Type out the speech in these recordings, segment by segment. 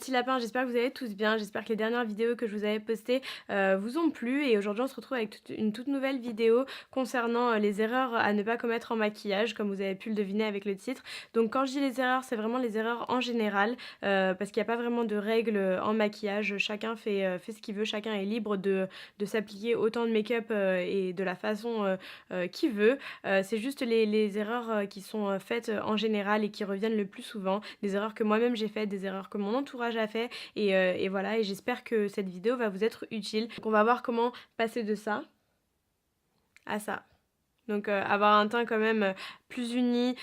petits lapins, j'espère que vous allez tous bien, j'espère que les dernières vidéos que je vous avais postées vous ont plu et aujourd'hui on se retrouve avec une toute nouvelle vidéo concernant les erreurs à ne pas commettre en maquillage comme vous avez pu le deviner avec le titre. Donc quand je dis les erreurs, c'est vraiment les erreurs en général parce qu'il n'y a pas vraiment de règles en maquillage, chacun fait ce qu'il veut, chacun est libre de s'appliquer autant de make-up et de la façon qu'il veut. C'est juste les erreurs qui sont faites en général et qui reviennent le plus souvent, des erreurs que moi-même j'ai faites, des erreurs que mon entourage a fait et voilà, et j'espère que cette vidéo va vous être utile. Donc on va voir comment passer de ça à ça. Donc avoir un teint quand même plus uni,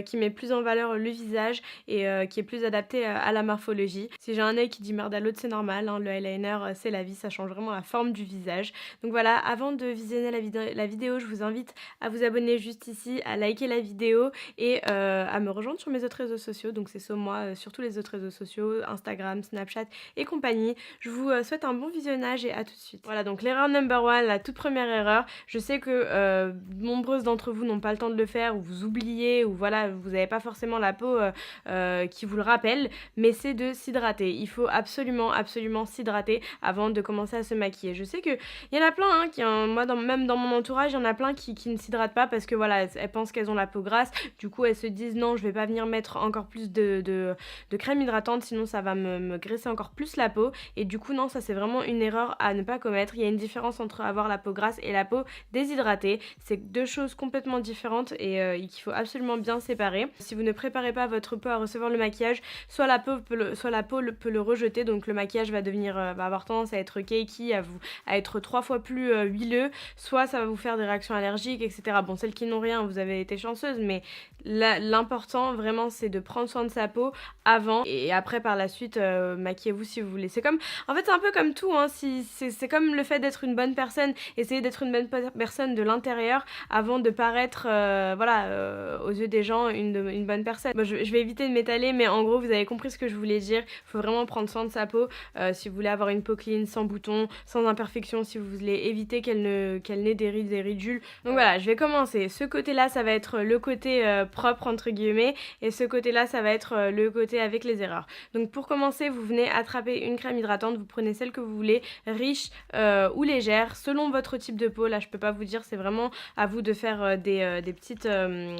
qui met plus en valeur le visage et qui est plus adapté à la morphologie. Si j'ai un œil qui dit merde à l'autre, c'est normal, hein, le eyeliner c'est la vie, ça change vraiment la forme du visage. Donc voilà, avant de visionner la vidéo, je vous invite à vous abonner juste ici, à liker la vidéo et à me rejoindre sur mes autres réseaux sociaux. Donc c'est moi sur tous les autres réseaux sociaux, Instagram, Snapchat et compagnie. Je vous souhaite un bon visionnage et à tout de suite. Voilà, donc l'erreur number one, la toute première erreur. Je sais que nombreuses d'entre vous n'ont pas le temps de le faire ou vous oubliez ou voilà, vous n'avez pas forcément la peau qui vous le rappelle, mais c'est de s'hydrater. Il faut absolument s'hydrater avant de commencer à se maquiller. Je sais qu'il y en a plein, hein, moi même dans mon entourage, il y en a plein qui ne s'hydratent pas parce que voilà, elles pensent qu'elles ont la peau grasse, du coup elles se disent non, je vais pas venir mettre encore plus de crème hydratante, sinon ça va me graisser encore plus la peau, et du coup non, ça c'est vraiment une erreur à ne pas commettre. Il y a une différence entre avoir la peau grasse et la peau déshydratée, c'est deux choses complètement différentes et qu'il faut absolument bien séparer. Si vous ne préparez pas votre peau à recevoir le maquillage, soit la peau peut le rejeter, donc le maquillage va avoir tendance à être cakey, à être 3 fois plus huileux, soit ça va vous faire des réactions allergiques, etc. Bon, celles qui n'ont rien, vous avez été chanceuse, mais l'important vraiment c'est de prendre soin de sa peau avant et après par la suite maquillez-vous si vous voulez. En fait c'est un peu comme tout, hein, c'est comme le fait d'être une bonne personne, essayez d'être une bonne personne de l'intérieur avant de paraître aux yeux des gens une bonne personne. Bon, je vais éviter de m'étaler, mais en gros vous avez compris ce que je voulais dire. Il faut vraiment prendre soin de sa peau si vous voulez avoir une peau clean, sans boutons, sans imperfections, si vous voulez éviter qu'elle n'ait des rides et ridules. Donc voilà, je vais commencer. Ce côté là ça va être le côté propre entre guillemets, et ce côté là ça va être le côté avec les erreurs. Donc pour commencer, vous venez attraper une crème hydratante, vous prenez celle que vous voulez, riche ou légère selon votre type de peau. Là je peux pas vous dire, c'est vraiment à vous de faire des petites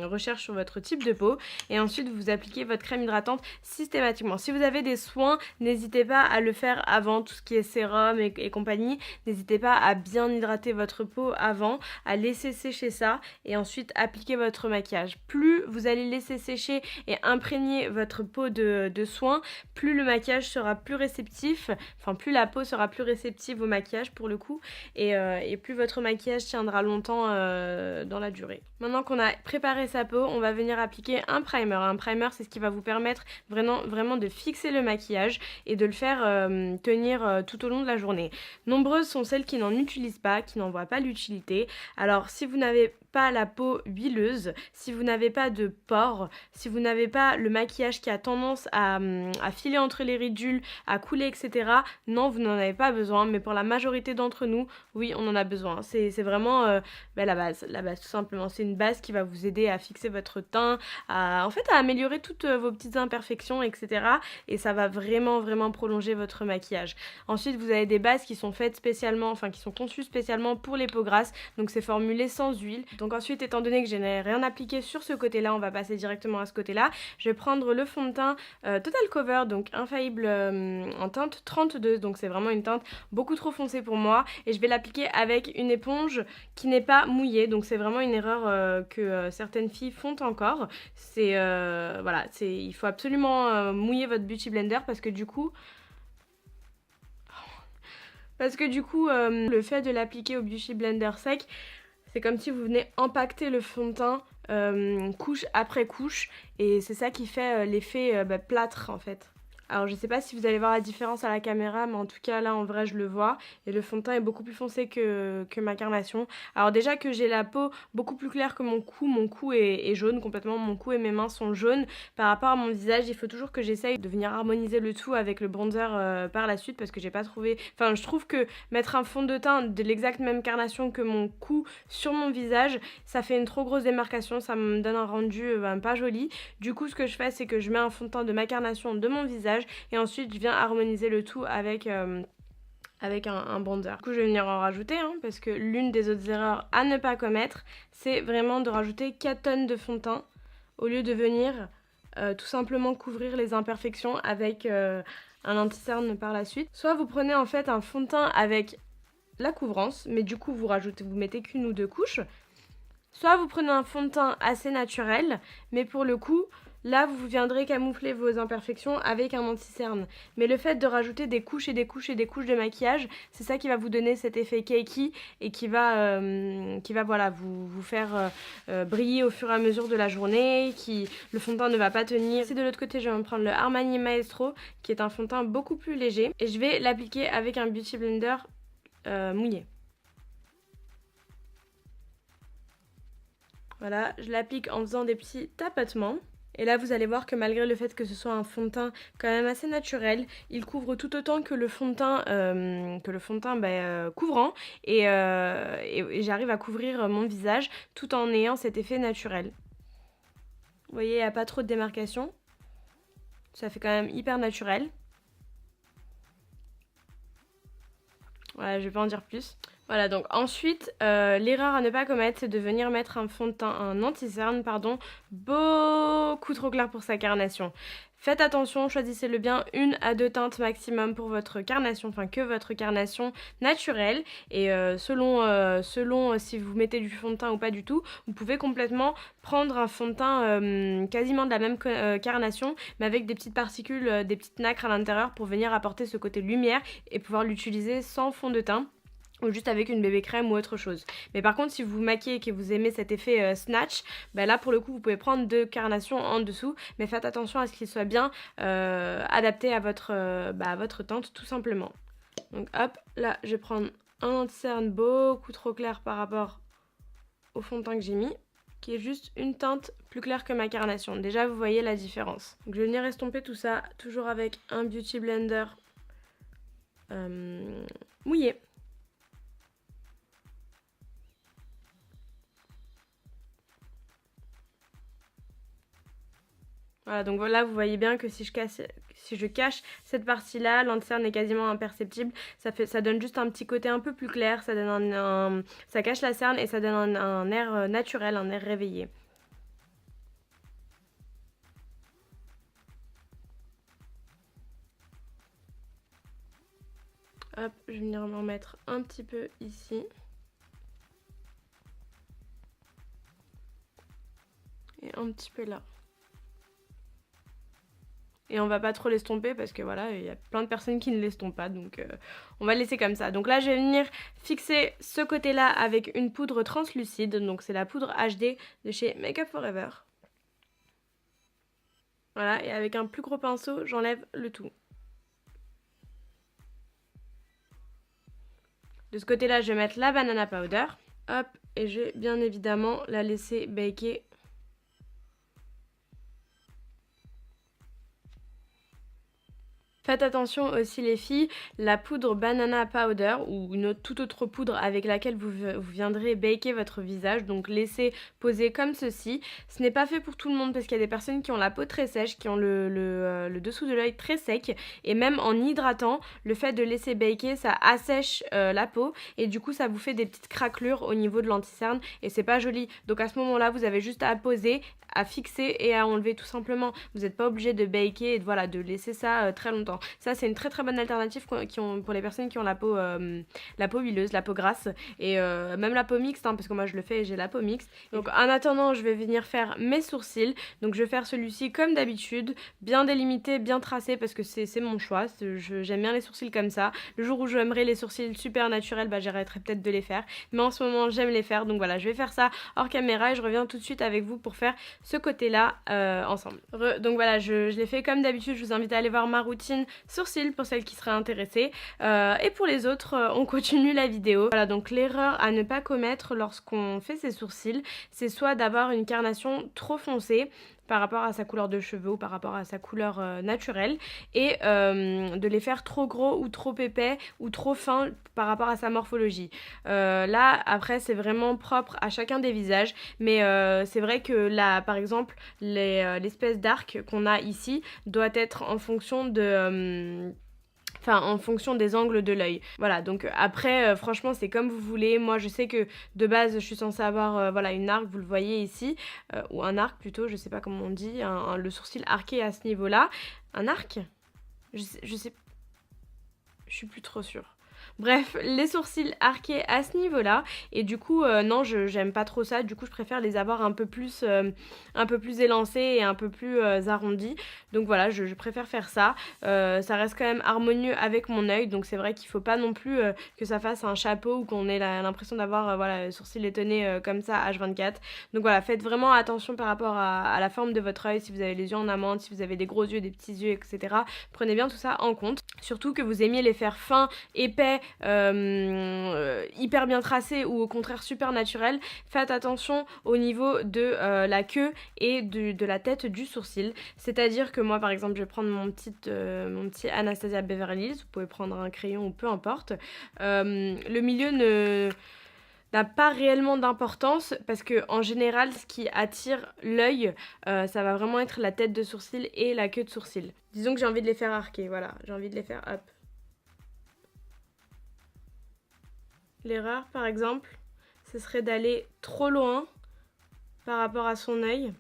recherches sur votre type de peau, et ensuite vous appliquez votre crème hydratante systématiquement. Si vous avez des soins, n'hésitez pas à le faire avant, tout ce qui est sérum et compagnie, n'hésitez pas à bien hydrater votre peau avant, à laisser sécher ça et ensuite appliquer votre maquillage. Plus vous allez laisser sécher et imprégner votre peau de soin, plus le maquillage sera plus réceptif, enfin plus la peau sera plus réceptive au maquillage pour le coup, et plus votre maquillage tiendra longtemps dans la durée. Maintenant qu'on a préparé sa peau, on va venir appliquer un primer. Un primer, c'est ce qui va vous permettre vraiment de fixer le maquillage et de le faire tenir tout au long de la journée. Nombreuses sont celles qui n'en utilisent pas, qui n'en voient pas l'utilité. Alors si vous n'avez pas la peau huileuse, si vous n'avez pas de pores, si vous n'avez pas le maquillage qui a tendance à filer entre les ridules, à couler, etc., non, vous n'en avez pas besoin, mais pour la majorité d'entre nous, oui, on en a besoin. C'est vraiment la base tout simplement. C'est une base qui va vous aider à fixer votre teint, à améliorer toutes vos petites imperfections, etc., et ça va vraiment prolonger votre maquillage. Ensuite, vous avez des bases qui sont faites spécialement, qui sont conçues spécialement pour les peaux grasses, donc c'est formulé sans huile. Donc ensuite, étant donné que je n'ai rien appliqué sur ce côté-là, on va passer directement à ce côté-là. Je vais prendre le fond de teint Total Cover, donc infaillible en teinte 32, donc c'est vraiment une teinte beaucoup trop foncée pour moi, et je vais l'appliquer avec une éponge qui n'est pas mouillée, donc c'est vraiment une erreur que certaines filles font encore. Il faut absolument mouiller votre Beauty Blender parce que du coup, le fait de l'appliquer au Beauty Blender sec, c'est comme si vous venez impacter le fond de teint couche après couche, et c'est ça qui fait l'effet plâtre en fait. Alors je sais pas si vous allez voir la différence à la caméra, mais en tout cas là en vrai je le vois, et le fond de teint est beaucoup plus foncé que ma carnation. Alors déjà que j'ai la peau beaucoup plus claire que mon cou est jaune complètement, mon cou et mes mains sont jaunes par rapport à mon visage. Il faut toujours que j'essaye de venir harmoniser le tout avec le bronzer par la suite, parce que j'ai pas trouvé, je trouve que mettre un fond de teint de l'exacte même carnation que mon cou sur mon visage, ça fait une trop grosse démarcation, ça me donne un rendu pas joli. Du coup ce que je fais, c'est que je mets un fond de teint de ma carnation de mon visage, visage et ensuite je viens harmoniser le tout avec un bronzer. Du coup je vais venir en rajouter parce que l'une des autres erreurs à ne pas commettre, c'est vraiment de rajouter 4 tonnes de fond de teint au lieu de venir tout simplement couvrir les imperfections avec un anti-cerne par la suite. Soit vous prenez en fait un fond de teint avec la couvrance, mais du coup vous mettez qu'une ou 2 couches. Soit vous prenez un fond de teint assez naturel, mais pour le coup, là vous viendrez camoufler vos imperfections avec un anti-cerne. Mais le fait de rajouter des couches et des couches et des couches de maquillage, c'est ça qui va vous donner cet effet cakey et qui va voilà, vous faire briller au fur et à mesure de la journée, le fond de teint ne va pas tenir. Et de l'autre côté, je vais me prendre le Armani Maestro, qui est un fond de teint beaucoup plus léger, et je vais l'appliquer avec un Beauty Blender mouillé. Voilà, je l'applique en faisant des petits tapotements. Et là, vous allez voir que malgré le fait que ce soit un fond de teint quand même assez naturel, il couvre tout autant que le fond de teint, couvrant. Et j'arrive à couvrir mon visage tout en ayant cet effet naturel. Vous voyez, il n'y a pas trop de démarcation. Ça fait quand même hyper naturel. Voilà, je vais pas en dire plus. Voilà, donc ensuite, l'erreur à ne pas commettre, c'est de venir mettre un fond de teint, un anti-cerne, beaucoup trop clair pour sa carnation. Faites attention, choisissez-le bien, 1 à 2 teintes maximum pour votre carnation, enfin que votre carnation naturelle. Et selon si vous mettez du fond de teint ou pas du tout, vous pouvez complètement prendre un fond de teint quasiment de la même carnation, mais avec des petites particules, des petites nacres à l'intérieur pour venir apporter ce côté lumière et pouvoir l'utiliser sans fond de teint. Ou juste avec une bébé crème ou autre chose. Mais par contre, si vous maquillez et que vous aimez cet effet snatch, là pour le coup vous pouvez prendre 2 carnations en dessous, mais faites attention à ce qu'il soit bien adapté à votre teinte tout simplement. Donc hop, là je vais prendre un anti-cerne beaucoup trop clair par rapport au fond de teint que j'ai mis, qui est juste une teinte plus claire que ma carnation. Déjà vous voyez la différence. Donc je vais venir estomper tout ça, toujours avec un Beauty Blender mouillé. Voilà, donc voilà, vous voyez bien que si je cache cette partie-là, l'anti-cerne est quasiment imperceptible. Ça donne juste un petit côté un peu plus clair, ça cache la cerne et ça donne un air naturel, un air réveillé. Hop, je vais venir m'en mettre un petit peu ici. Et un petit peu là. Et on va pas trop l'estomper parce que voilà, il y a plein de personnes qui ne l'estompent pas, donc on va le laisser comme ça. Donc là, je vais venir fixer ce côté-là avec une poudre translucide, donc c'est la poudre HD de chez Make Up For Ever. Voilà, et avec un plus gros pinceau, j'enlève le tout. De ce côté-là, je vais mettre la banana powder. Hop, et je vais bien évidemment la laisser baker. Faites attention aussi les filles, la poudre banana powder ou une toute autre poudre avec laquelle vous viendrez baker votre visage, donc laissez poser comme ceci. Ce n'est pas fait pour tout le monde parce qu'il y a des personnes qui ont la peau très sèche, qui ont le dessous de l'œil très sec, et même en hydratant, le fait de laisser baker, ça assèche la peau et du coup ça vous fait des petites craquelures au niveau de l'anti-cerne et c'est pas joli. Donc à ce moment-là, vous avez juste à poser, à fixer et à enlever tout simplement. Vous n'êtes pas obligé de baker et de laisser ça très longtemps. Ça c'est une très très bonne alternative pour les personnes qui ont la peau huileuse, la peau grasse et même la peau mixte parce que moi je le fais et j'ai la peau mixte. Donc en attendant je vais venir faire mes sourcils. Donc je vais faire celui-ci comme d'habitude, bien délimité, bien tracé parce que c'est mon choix. J'aime bien les sourcils comme ça. Le jour où j'aimerais les sourcils super naturels, j'arrêterai peut-être de les faire. Mais en ce moment j'aime les faire. Donc voilà, je vais faire ça hors caméra et je reviens tout de suite avec vous pour faire ce côté-là ensemble. Donc voilà, je l'ai fait comme d'habitude. Je vous invite à aller voir ma routine sourcils pour celles qui seraient intéressées. Et pour les autres, on continue la vidéo. Voilà, donc l'erreur à ne pas commettre lorsqu'on fait ses sourcils, c'est soit d'avoir une carnation trop foncée, par rapport à sa couleur de cheveux ou par rapport à sa couleur naturelle et de les faire trop gros ou trop épais ou trop fins par rapport à sa morphologie. Là, après, c'est vraiment propre à chacun des visages, mais c'est vrai que là, par exemple, l'espèce d'arc qu'on a ici doit être en fonction de... Enfin, en fonction des angles de l'œil. Voilà, donc après, franchement, c'est comme vous voulez. Moi, je sais que de base, je suis censée avoir voilà, une arc, vous le voyez ici, ou un arc plutôt, je sais pas comment on dit, le sourcil arqué à ce niveau-là. Un arc je sais, je suis plus trop sûre. Bref, les sourcils arqués à ce niveau-là. Et du coup, non, j'aime pas trop ça. Du coup, je préfère les avoir un peu plus élancés et un peu plus arrondis. Donc voilà, je préfère faire ça. Ça reste quand même harmonieux avec mon œil. Donc c'est vrai qu'il faut pas non plus que ça fasse un chapeau ou qu'on ait l'impression d'avoir voilà, le sourcil étonné comme ça H24. Donc voilà, faites vraiment attention par rapport à la forme de votre œil. Si vous avez les yeux en amande, si vous avez des gros yeux, des petits yeux, etc. Prenez bien tout ça en compte. Surtout que vous aimiez les faire fins, épais, hyper bien tracés ou au contraire super naturels. Faites attention au niveau de la queue et de la tête du sourcil. C'est-à-dire que moi par exemple je vais prendre mon petit Anastasia Beverly Hills, vous pouvez prendre un crayon ou peu importe. Le milieu n'a pas réellement d'importance parce que en général ce qui attire l'œil ça va vraiment être la tête de sourcil et la queue de sourcil. Disons que j'ai envie de les faire arquer, voilà, j'ai envie de les faire hop. L'erreur par exemple, ce serait d'aller trop loin par rapport à son œil.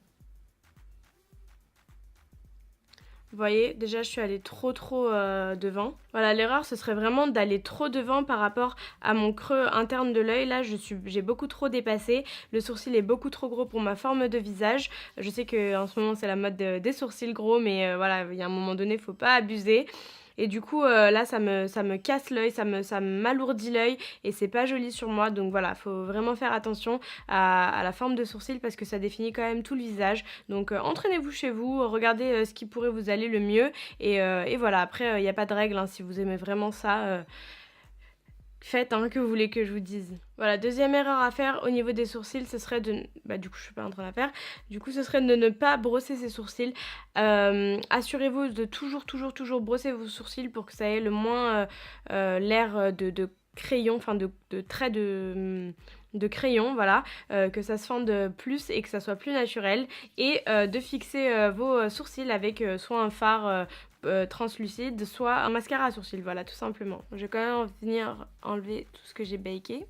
Vous voyez, déjà je suis allée trop devant. Voilà, l'erreur ce serait vraiment d'aller trop devant par rapport à mon creux interne de l'œil. Là j'ai beaucoup trop dépassé. Le sourcil est beaucoup trop gros pour ma forme de visage. Je sais qu'en ce moment c'est la mode des sourcils gros, mais voilà, il y a un moment donné, faut pas abuser. Et du coup, là, ça me casse l'œil, ça m'alourdit l'œil et c'est pas joli sur moi. Donc voilà, faut vraiment faire attention à la forme de sourcil parce que ça définit quand même tout le visage. Donc entraînez-vous chez vous, regardez ce qui pourrait vous aller le mieux. Et voilà, après, il n'y a pas de règle. Hein, si vous aimez vraiment ça, faites, hein, que vous voulez que je vous dise. Voilà, deuxième erreur à faire au niveau des sourcils, ce serait de... Bah du coup, je suis pas en train de la faire. Du coup, ce serait de ne pas brosser ses sourcils. Assurez-vous de toujours brosser vos sourcils pour que ça ait le moins l'air de crayon, enfin de trait de crayon, voilà, que ça se fende plus et que ça soit plus naturel. Et de fixer vos sourcils avec soit un fard translucide, soit un mascara à sourcils, voilà, tout simplement. Je vais quand même venir enlever tout ce que j'ai baké.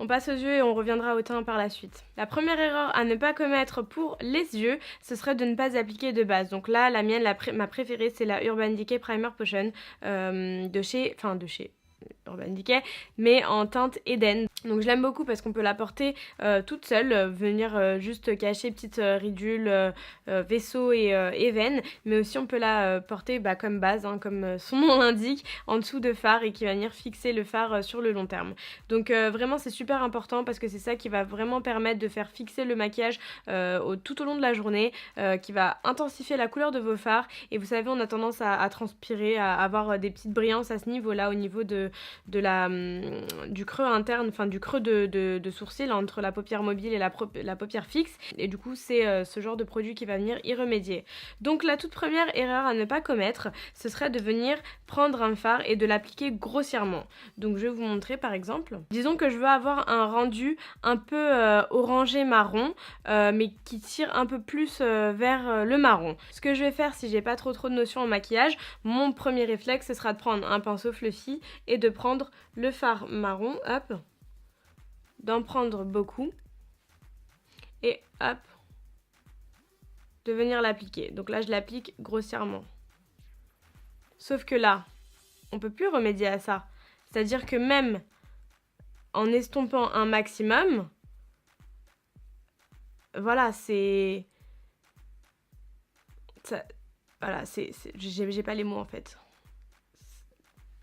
On passe aux yeux et on reviendra au teint par la suite. La première erreur à ne pas commettre pour les yeux, ce serait de ne pas appliquer de base. Donc là, la mienne, ma préférée, c'est la Urban Decay Primer Potion de chez Urban Decay, mais en teinte Eden. Donc je l'aime beaucoup parce qu'on peut la porter toute seule, venir juste cacher petite ridule, vaisseau et veine, mais aussi on peut la porter comme base, hein, comme son nom l'indique, en dessous de fard et qui va venir fixer le fard sur le long terme. Donc vraiment c'est super important parce que c'est ça qui va vraiment permettre de faire fixer le maquillage tout au long de la journée, qui va intensifier la couleur de vos fards. Et vous savez, on a tendance à transpirer, à avoir des petites brillances à ce niveau-là, au niveau du creux interne, enfin du creux de sourcil entre la paupière mobile et la paupière fixe. Et du coup, c'est ce genre de produit qui va venir y remédier. Donc la toute première erreur à ne pas commettre, ce serait de venir prendre un fard et de l'appliquer grossièrement. Donc je vais vous montrer par exemple. Disons que je veux avoir un rendu un peu orangé marron, mais qui tire un peu plus vers le marron. Ce que je vais faire si j'ai pas trop de notions en maquillage, mon premier réflexe ce sera de prendre un pinceau fluffy et de prendre le fard marron, hop, d'en prendre beaucoup et hop, de venir l'appliquer. Donc là je l'applique grossièrement. Sauf que là, on peut plus remédier à ça. C'est-à-dire que même en estompant un maximum, voilà, c'est... Voilà, j'ai pas les mots en fait.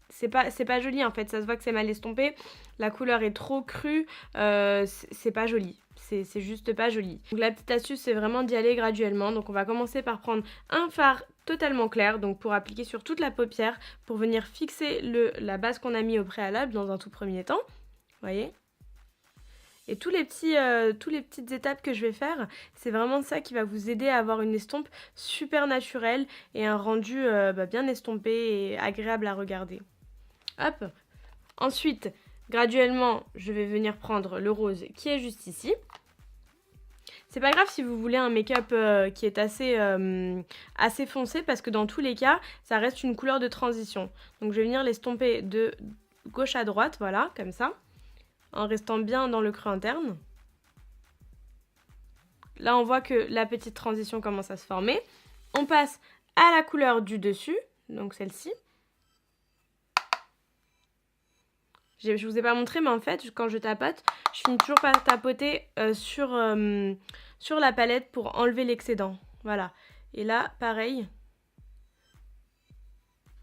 C'est pas joli en fait, ça se voit que c'est mal estompé, la couleur est trop crue, c'est pas joli, c'est juste pas joli. Donc la petite astuce c'est vraiment d'y aller graduellement, donc on va commencer par prendre un fard totalement clair, donc pour appliquer sur toute la paupière, pour venir fixer la base qu'on a mis au préalable dans un tout premier temps, vous voyez. Et toutes les petites étapes que je vais faire, c'est vraiment ça qui va vous aider à avoir une estompe super naturelle et un rendu bien estompé et agréable à regarder. Hop. Ensuite, graduellement, je vais venir prendre le rose qui est juste ici. C'est pas grave si vous voulez un make-up qui est assez foncé parce que dans tous les cas, ça reste une couleur de transition. Donc je vais venir l'estomper de gauche à droite, voilà, comme ça, en restant bien dans le creux interne. Là, on voit que la petite transition commence à se former. On passe à la couleur du dessus, donc celle-ci. Je vous ai pas montré, mais en fait, quand je tapote, je finis toujours par tapoter sur la palette pour enlever l'excédent. Voilà. Et là, pareil,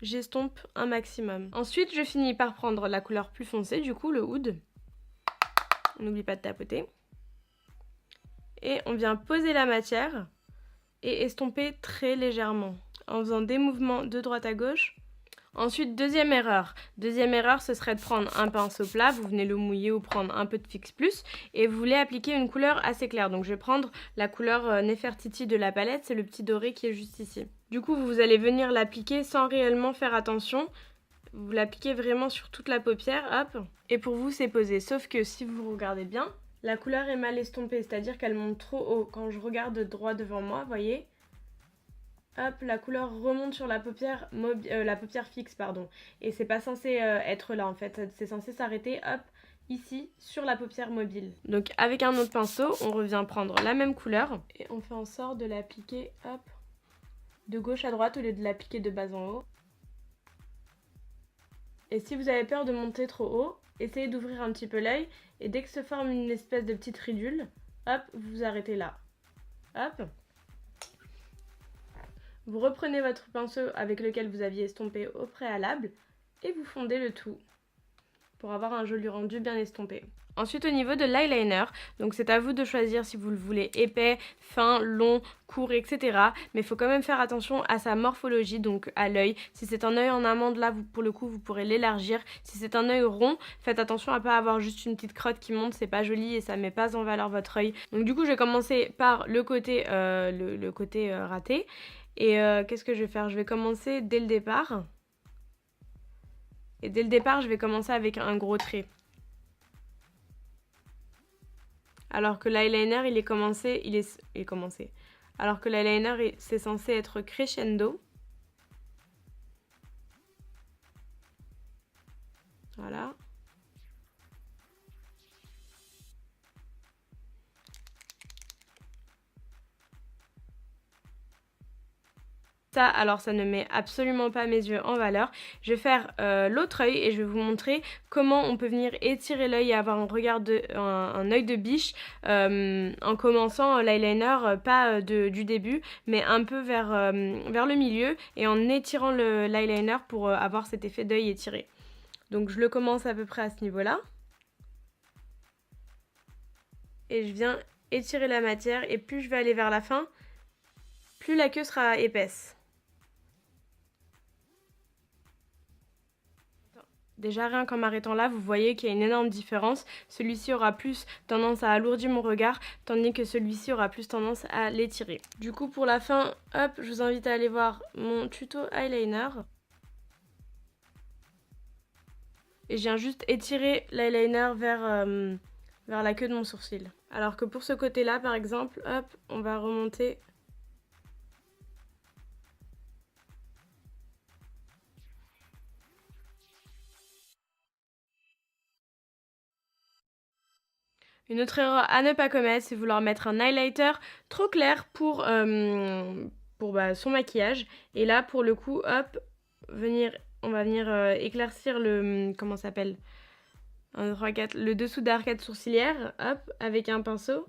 j'estompe un maximum. Ensuite, je finis par prendre la couleur plus foncée, du coup, le oud. On n'oublie pas de tapoter. Et on vient poser la matière et estomper très légèrement en faisant des mouvements de droite à gauche. Ensuite, deuxième erreur. Deuxième erreur, ce serait de prendre un pinceau plat, vous venez le mouiller ou prendre un peu de Fix Plus et vous voulez appliquer une couleur assez claire. Donc je vais prendre la couleur Nefertiti de la palette, c'est le petit doré qui est juste ici. Du coup, vous allez venir l'appliquer sans réellement faire attention. Vous l'appliquez vraiment sur toute la paupière, hop. Et pour vous, c'est posé. Sauf que si vous regardez bien, la couleur est mal estompée, c'est-à-dire qu'elle monte trop haut. Quand je regarde droit devant moi, voyez, hop, la couleur remonte sur la paupière, fixe, pardon. Et c'est pas censé être là en fait, c'est censé s'arrêter, hop, ici, sur la paupière mobile. Donc avec un autre pinceau, on revient prendre la même couleur et on fait en sorte de l'appliquer, hop, de gauche à droite au lieu de l'appliquer de bas en haut. Et si vous avez peur de monter trop haut, essayez d'ouvrir un petit peu l'œil et dès que se forme une espèce de petite ridule, hop, vous arrêtez là. Hop. Vous reprenez votre pinceau avec lequel vous aviez estompé au préalable et vous fondez le tout pour avoir un joli rendu bien estompé. Ensuite, au niveau de l'eyeliner, donc c'est à vous de choisir si vous le voulez épais, fin, long, court, etc. Mais il faut quand même faire attention à sa morphologie, donc à l'œil. Si c'est un œil en amande, là, pour le coup, vous pourrez l'élargir. Si c'est un œil rond, faites attention à ne pas avoir juste une petite crotte qui monte, c'est pas joli et ça met pas en valeur votre œil. Donc du coup, je vais commencer par le côté, raté. Et qu'est-ce que je vais faire? Je vais commencer dès le départ. Et dès le départ, je vais commencer avec un gros trait. Alors que l'eyeliner, il est commencé. Alors que l'eyeliner, c'est censé être crescendo. Voilà. Ça, alors ça ne met absolument pas mes yeux en valeur. Je vais faire l'autre œil et je vais vous montrer comment on peut venir étirer l'œil et avoir un œil de biche en commençant l'eyeliner, pas du début, mais un peu vers le milieu et en étirant l'eyeliner pour avoir cet effet d'œil étiré. Donc je le commence à peu près à ce niveau-là. Et je viens étirer la matière et plus je vais aller vers la fin, plus la queue sera épaisse. Déjà rien qu'en m'arrêtant là, vous voyez qu'il y a une énorme différence. Celui-ci aura plus tendance à alourdir mon regard, tandis que celui-ci aura plus tendance à l'étirer. Du coup pour la fin, hop, je vous invite à aller voir mon tuto eyeliner. Et je viens juste étirer l'eyeliner vers la queue de mon sourcil. Alors que pour ce côté-là, par exemple, hop, on va remonter. Une autre erreur à ne pas commettre, c'est vouloir mettre un highlighter trop clair pour son maquillage. Et là, pour le coup, hop, on va venir éclaircir le dessous d'arcade sourcilière, hop, avec un pinceau.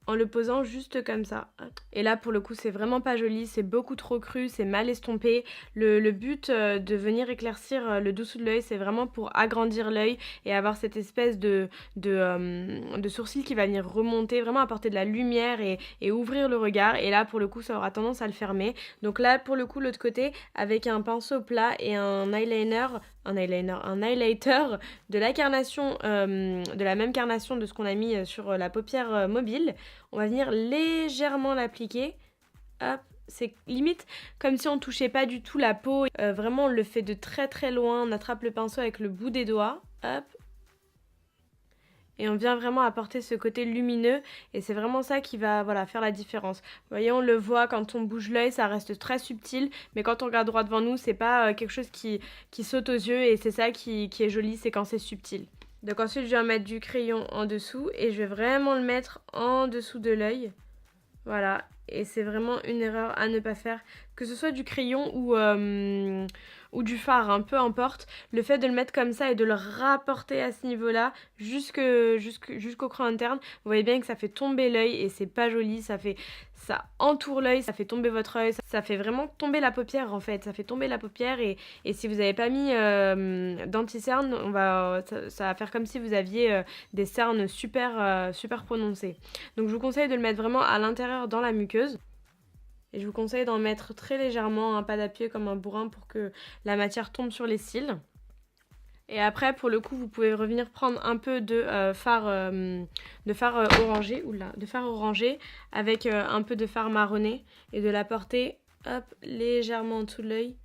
en le posant juste comme ça. Et là pour le coup c'est vraiment pas joli, c'est beaucoup trop cru, c'est mal estompé. Le but de venir éclaircir le dessous de l'œil, c'est vraiment pour agrandir l'œil et avoir cette espèce de sourcil qui va venir remonter, vraiment apporter de la lumière et ouvrir le regard. Et là pour le coup ça aura tendance à le fermer. Donc là pour le coup l'autre côté avec un pinceau plat et un highlighter de la carnation, de la même carnation de ce qu'on a mis sur la paupière mobile. On va venir légèrement l'appliquer. Hop, c'est limite comme si on touchait pas du tout la peau. Vraiment, on le fait de très très loin. On attrape le pinceau avec le bout des doigts. Hop. Et on vient vraiment apporter ce côté lumineux. Et c'est vraiment ça qui va faire la différence. Vous voyez, on le voit quand on bouge l'œil, ça reste très subtil. Mais quand on regarde droit devant nous, c'est pas quelque chose qui saute aux yeux. Et c'est ça qui est joli, c'est quand c'est subtil. Donc ensuite, je vais mettre du crayon en dessous. Et je vais vraiment le mettre en dessous de l'œil. Voilà, et c'est vraiment une erreur à ne pas faire, que ce soit du crayon ou du fard, hein, peu importe. Le fait de le mettre comme ça et de le rapporter à ce niveau-là jusqu'au creux interne, vous voyez bien que ça fait tomber l'œil et c'est pas joli, ça entoure l'œil, ça fait tomber votre œil, ça fait vraiment tomber la paupière en fait, ça fait tomber la paupière et si vous n'avez pas mis d'anti-cerne, ça va faire comme si vous aviez des cernes super prononcées. Donc je vous conseille de le mettre vraiment à l'intérieur dans la muqueuse. Et je vous conseille d'en mettre très légèrement, un pas d'appui comme un bourrin pour que la matière tombe sur les cils. Et après, pour le coup, vous pouvez revenir prendre un peu de fard orangé avec un peu de fard marronné et de l'apporter légèrement en dessous de l'œil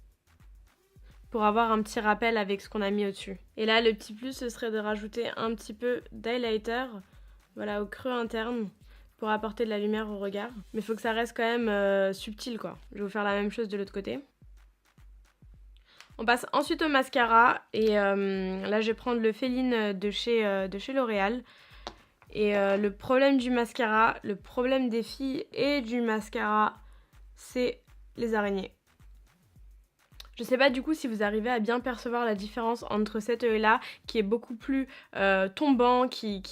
pour avoir un petit rappel avec ce qu'on a mis au-dessus. Et là, le petit plus, ce serait de rajouter un petit peu d'highlighter, voilà, au creux interne, pour apporter de la lumière au regard. Mais il faut que ça reste quand même subtil, quoi. Je vais vous faire la même chose de l'autre côté. On passe ensuite au mascara. Et là, je vais prendre le Féline de chez L'Oréal. Et le problème du mascara, le problème des filles et du mascara, c'est les araignées. Je sais pas du coup si vous arrivez à bien percevoir la différence entre cet œil là qui est beaucoup plus tombant, qui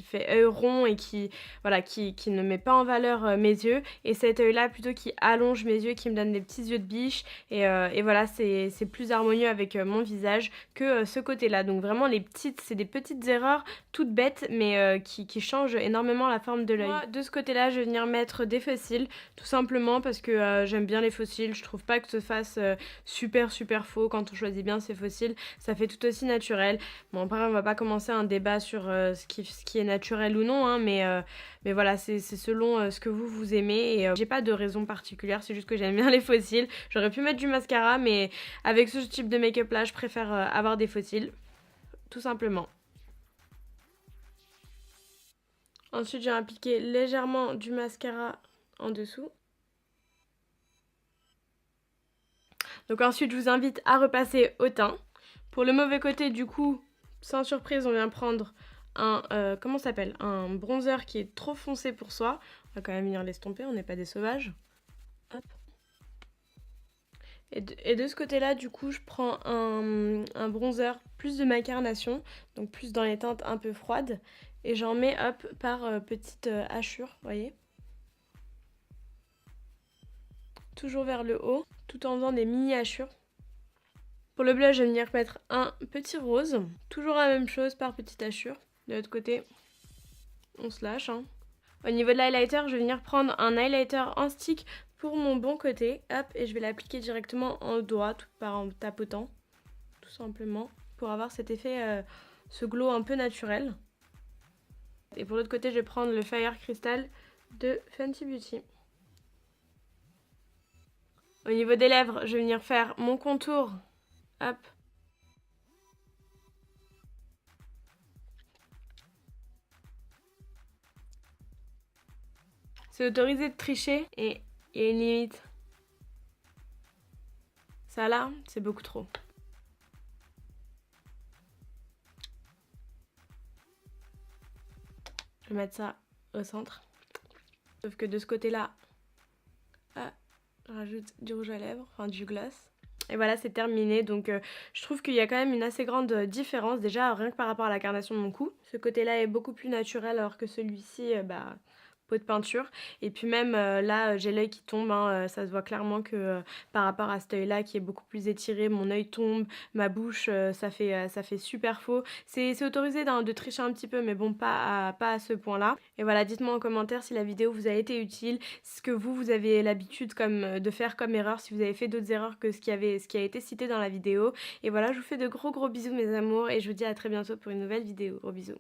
fait œil rond et qui ne met pas en valeur mes yeux, et cet œil là plutôt qui allonge mes yeux, qui me donne des petits yeux de biche et voilà, c'est plus harmonieux avec mon visage que ce côté là. Donc vraiment c'est des petites erreurs toutes bêtes mais qui changent énormément la forme de l'œil. Moi de ce côté là je vais venir mettre des faux cils tout simplement parce que j'aime bien les faux cils, je trouve pas que ce fasse super faux quand on choisit bien ses fossiles, ça fait tout aussi naturel. Bon après on va pas commencer un débat sur ce qui est naturel ou non, hein, mais voilà, c'est selon ce que vous aimez et j'ai pas de raison particulière, c'est juste que j'aime bien les fossiles. J'aurais pu mettre du mascara mais avec ce type de make-up là je préfère avoir des fossiles, tout simplement. Ensuite j'ai appliqué légèrement du mascara en dessous. Donc ensuite, je vous invite à repasser au teint. Pour le mauvais côté, du coup, sans surprise, on vient prendre un bronzer qui est trop foncé pour soi. On va quand même venir l'estomper, on n'est pas des sauvages. Hop. Et de ce côté-là, du coup, je prends un bronzer plus de ma carnation, donc plus dans les teintes un peu froides. Et j'en mets, par petites hachures, vous voyez. Toujours vers le haut, tout en faisant des mini hachures. Pour le blush, je vais venir mettre un petit rose. Toujours la même chose par petite hachure. De l'autre côté, on se lâche. Hein. Au niveau de l'highlighter, je vais venir prendre un highlighter en stick pour mon bon côté. Hop, et je vais l'appliquer directement en doigt, tout en tapotant. Tout simplement. Pour avoir cet effet, ce glow un peu naturel. Et pour l'autre côté, je vais prendre le Fire Crystal de Fenty Beauty. Au niveau des lèvres, je vais venir faire mon contour. Hop. C'est autorisé de tricher et il y a une limite. Ça là, c'est beaucoup trop. Je vais mettre ça au centre. Sauf que de ce côté-là, je rajoute du rouge à lèvres, enfin du gloss. Et voilà, c'est terminé. Donc je trouve qu'il y a quand même une assez grande différence. Déjà, rien que par rapport à la carnation de mon cou. Ce côté-là est beaucoup plus naturel alors que celui-ci, pot de peinture et puis même, là, j'ai l'œil qui tombe, hein, ça se voit clairement que, par rapport à cet œil-là qui est beaucoup plus étiré, mon œil tombe, ma bouche, ça fait super faux. C'est autorisé de tricher un petit peu mais bon pas à ce point-là et voilà, dites-moi en commentaire si la vidéo vous a été utile, ce que vous avez l'habitude comme, de faire comme erreur, si vous avez fait d'autres erreurs que ce qui a été cité dans la vidéo et voilà, je vous fais de gros bisous mes amours et je vous dis à très bientôt pour une nouvelle vidéo. Gros bisous.